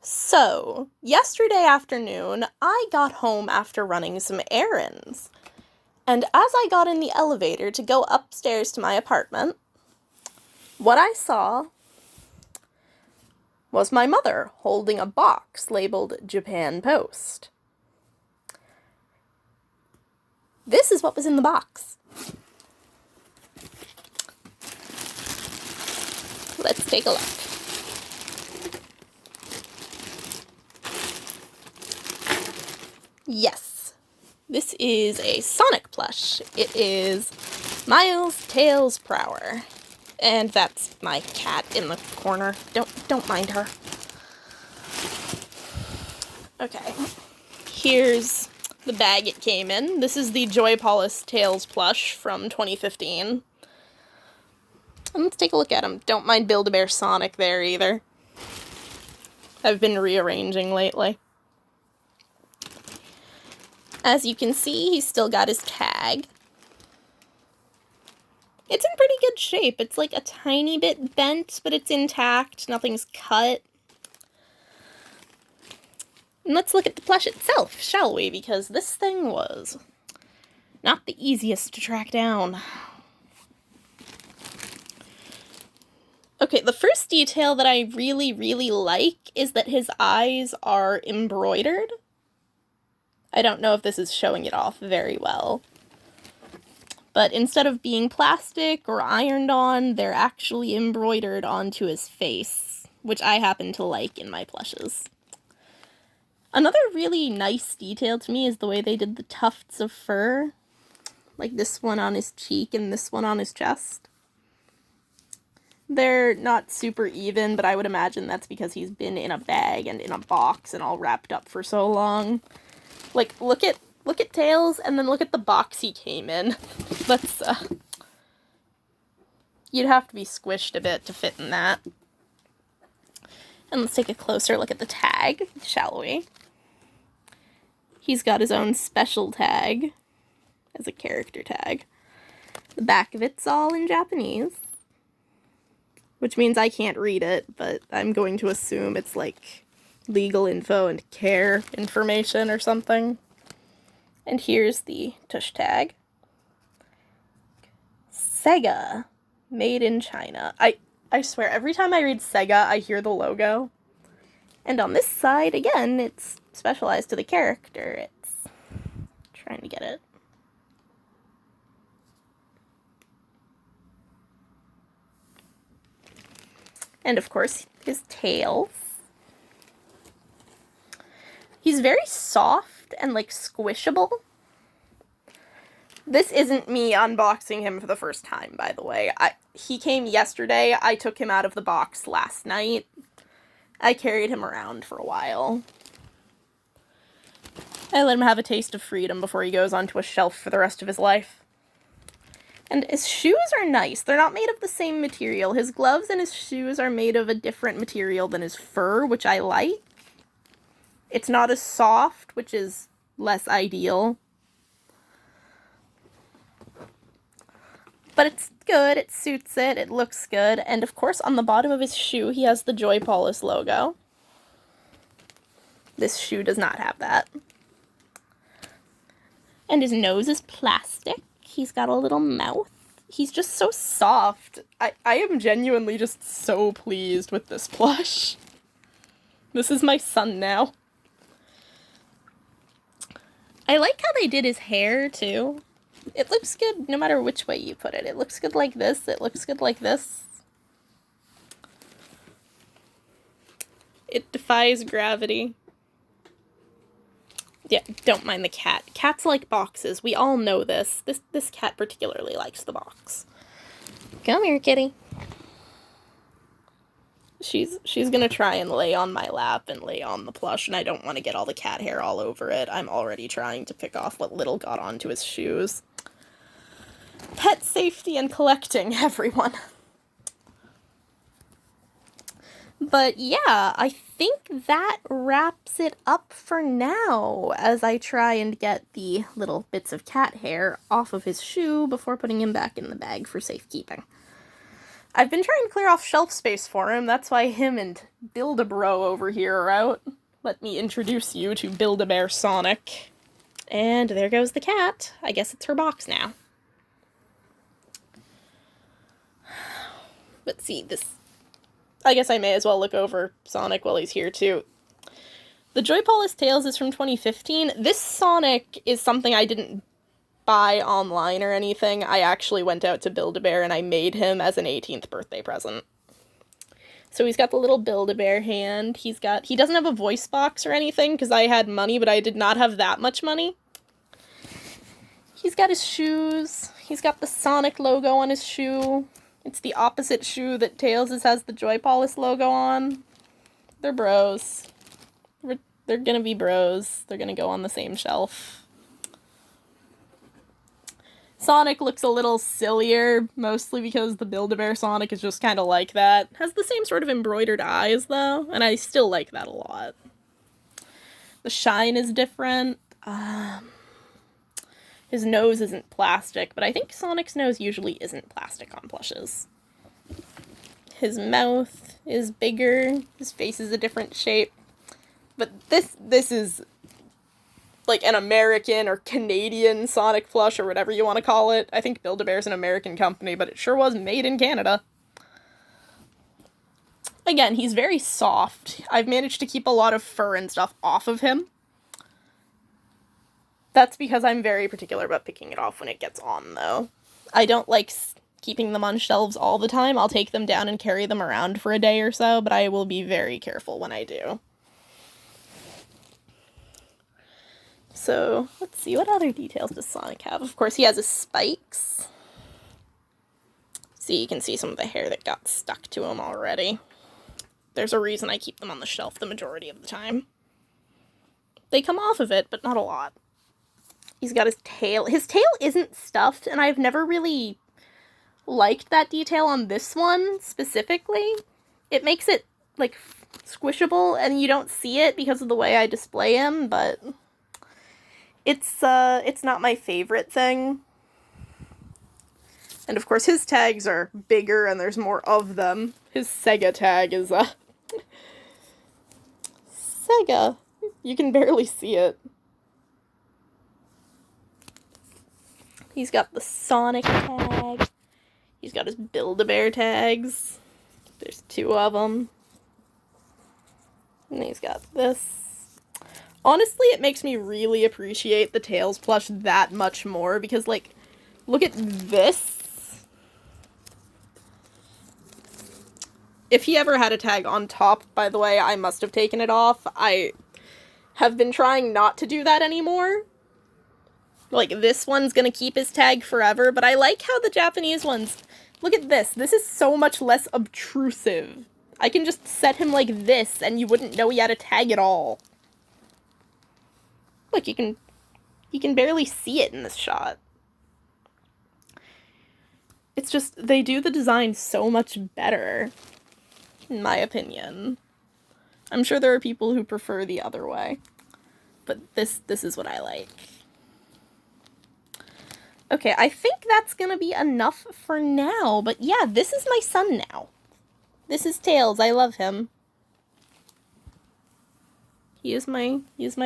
So, yesterday afternoon, I got home after running some errands. And as I got in the elevator to go upstairs to my apartment, what I saw was my mother holding a box labeled Japan Post. This is what was in the box. Let's take a look. Yes, this is a Sonic plush. It is Miles Tails Prower. And that's my cat in the corner. Don't mind her. Okay, here's the bag it came in. This is the Joypolis Tails plush from 2015. And let's take a look at him. Don't mind Build-A-Bear Sonic there either. I've been rearranging lately. As you can see, he's still got his tag. It's in pretty good shape. It's like a tiny bit bent, but it's intact. Nothing's cut. And let's look at the plush itself, shall we? Because this thing was not the easiest to track down. Okay, the first detail that I really like is that his eyes are embroidered. I don't know if this is showing it off very well. But instead of being plastic or ironed on, they're actually embroidered onto his face, which I happen to like in my plushes. Another really nice detail to me is the way they did the tufts of fur. Like this one on his cheek and this one on his chest. They're not super even, but I would imagine that's because he's been in a bag and in a box and all wrapped up for so long. Like, look at Tails, and then look at the box he came in. That's, you'd have to be squished a bit to fit in that. And let's take a closer look at the tag, shall we? He's got his own special tag as a character tag. The back of it's all in Japanese, which means I can't read it, but I'm going to assume it's like legal info and care information or something. And here's the tush tag. Sega, made in China. I swear, every time I read Sega, I hear the logo. And on this side, again, it's specialized to the character. It's trying to get it. And of course, his tails. He's very soft and like squishable. This isn't me unboxing him for the first time, by the way. He came yesterday. I took him out of the box last night. I carried him around for a while. I let him have a taste of freedom before he goes onto a shelf for the rest of his life. And his shoes are nice. They're not made of the same material. His gloves and his shoes are made of a different material than his fur, which I like. It's not as soft, which is less ideal. But it's good, it suits it, it looks good. And of course, on the bottom of his shoe, he has the Joypolis logo. This shoe does not have that. And his nose is plastic. He's got a little mouth. He's just so soft. I am genuinely just so pleased with this plush. This is my son now. I like how they did his hair, too. It looks good no matter which way you put it. It looks good like this. It looks good like this. It defies gravity. Yeah, don't mind the cat. Cats like boxes. We all know this. This cat particularly likes the box. Come here, kitty. She's gonna try and lay on my lap and lay on the plush, and I don't want to get all the cat hair all over it. I'm already trying to pick off what little got onto his shoes. Pet safety and collecting, everyone. But yeah, I think that wraps it up for now, as I try and get the little bits of cat hair off of his shoe before putting him back in the bag for safekeeping. I've been trying to clear off shelf space for him. That's why him and Build-A-Bro over here are out. Let me introduce you to Build-A-Bear Sonic. And there goes the cat. I guess it's her box now. Let's see, this... I guess I may as well look over Sonic while he's here, too. The Joypolis Tails is from 2015. This Sonic is something I didn't buy online or anything. I actually went out to Build-A-Bear and I made him as an 18th birthday present. So he's got the little Build-A-Bear hand. He doesn't have a voice box or anything because I had money, but I did not have that much money. He's got his shoes. He's got the Sonic logo on his shoe. It's the opposite shoe that Tails has the Joypolis logo on. They're bros. They're gonna be bros. They're gonna go on the same shelf. Sonic looks a little sillier, mostly because the Build-A-Bear Sonic is just kind of like that. Has the same sort of embroidered eyes, though, and I still like that a lot. The shine is different. His nose isn't plastic, but I think Sonic's nose usually isn't plastic on plushes. His mouth is bigger. His face is a different shape. But this is like an American or Canadian Sonic plush or whatever you want to call it. I think Build-A-Bear's an American company, but it sure was made in Canada. Again, he's very soft. I've managed to keep a lot of fur and stuff off of him. That's because I'm very particular about picking it off when it gets on, though. I don't like keeping them on shelves all the time. I'll take them down and carry them around for a day or so, but I will be very careful when I do. So, let's see, what other details does Sonic have? Of course, he has his spikes. See, you can see some of the hair that got stuck to him already. There's a reason I keep them on the shelf the majority of the time. They come off of it, but not a lot. He's got his tail. His tail isn't stuffed, and I've never really liked that detail on this one, specifically. It makes it, like, squishable, and you don't see it because of the way I display him, but it's not my favorite thing. And, of course, his tags are bigger, and there's more of them. His Sega tag is, Sega. You can barely see it. He's got the Sonic tag. He's got his Build-A-Bear tags. There's 2 of them. And he's got this. Honestly, it makes me really appreciate the Tails plush that much more because, like, look at this. If he ever had a tag on top, by the way, I must have taken it off. I have been trying not to do that anymore. Like, this one's gonna keep his tag forever, but I like how the Japanese ones... Look at this. This is so much less obtrusive. I can just set him like this, and you wouldn't know he had a tag at all. Look, you can barely see it in this shot. It's just, they do the design so much better, in my opinion. I'm sure there are people who prefer the other way, but this is what I like. Okay, I think that's gonna be enough for now, but yeah, this is my son now. This is Tails, I love him. He is my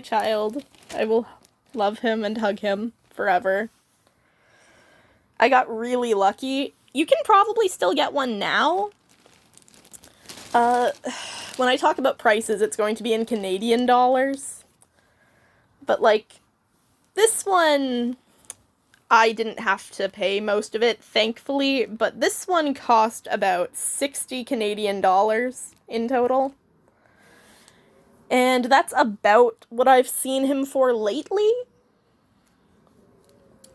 child. I will love him and hug him forever. I got really lucky. You can probably still get one now. When I talk about prices, it's going to be in Canadian dollars. But, like, this one... I didn't have to pay most of it, thankfully, but this one cost about 60 Canadian dollars in total. And that's about what I've seen him for lately.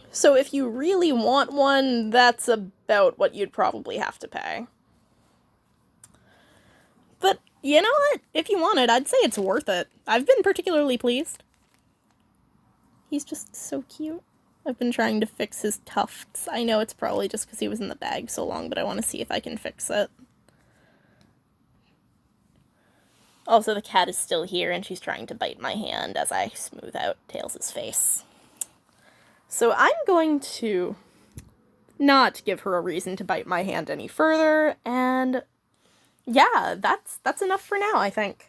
So if you really want one, that's about what you'd probably have to pay. But you know what? If you want it, I'd say it's worth it. I've been particularly pleased. He's just so cute. I've been trying to fix his tufts. I know it's probably just because he was in the bag so long, but I want to see if I can fix it. Also, the cat is still here, and she's trying to bite my hand as I smooth out Tails' face. So I'm going to not give her a reason to bite my hand any further, and yeah, that's enough for now, I think.